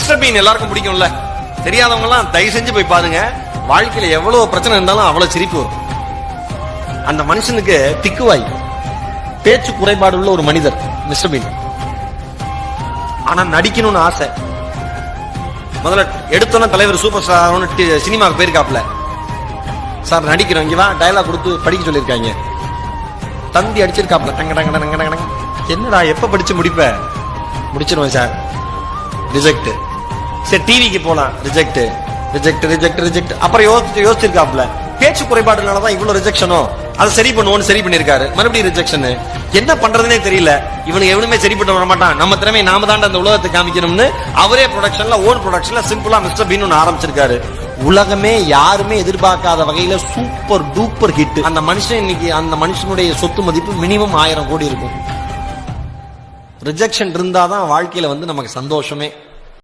Mister been எல்லாருக்கும் பிடிக்கும்ல, தெரியாதவங்க எல்லாம் தயவு செஞ்சு போய் பாருங்க. வாழ்க்கையில எவ்வளவு பிரச்சனை இருந்தாலும் அவ்வளவு சிரிப்பு வரும். அந்த மனுஷனுக்கு திக்குவாய், பேச்சு குறைபாடு உள்ள ஒரு மனிதர் மிஸ்டர் பீன். ஆனா நடிக்கணும்னு ஆசை. முதல்ல எடுத்தோன்னா தலைவர் சூப்பர் ஸ்டார் சினிமாவுக்கு போயிருக்காப்ல. சார் நடிக்கிறோம், இங்க வா டயலாக் கொடுத்து படிக்க சொல்லியிருக்காங்க. தந்தி அடிச்சிருக்காப்ல, டங்க டங்க டங்க டங்க. என்னடா எப்ப படிச்சு முடிப்ப? முடிச்சிருவேன் சார். ரிஜெக்ட். சரி டிவிக்கு போலாம், ரிஜெக்ட் ரிஜெக்ட் ரிஜெக்ட் ரிஜெக்ட். அப்புறம் யோசிச்சிருக்காப்ல, பேச்சு குறைபாடுனாலதான் இவ்வளவு ரிஜெக்ஷனோ, அதை சரி பண்ணுவோன்னு சரி பண்ணிருக்காரு. மறுபடியும் ரிஜெக்ஷன். என்ன பண்றதுனே தெரியல. இவனுக்கு எவனுமே சரி பண்ண வர மாட்டான், நம்ம திறமை நாம தான் அந்த உலகத்தை காமிக்கணும்னு அவரே ப்ரொடக்ஷன்ல ஓன் ப்ரொடக்ஷன்ல சிம்பிளா மிஸ்டர் பீன் ஒன்னு ஆரம்பிச்சிருக்காரு. உலகமே யாருமே எதிர்பார்க்காத வகையில சூப்பர் டூப்பர் ஹிட். அந்த மனுஷன் இன்னைக்கு அந்த மனுஷனுடைய சொத்து மதிப்பு மினிமம் 1000 கோடி இருக்கும். ரிஜெக்ஷன் இருந்தாதான் வாழ்க்கையில நமக்கு சந்தோஷமே.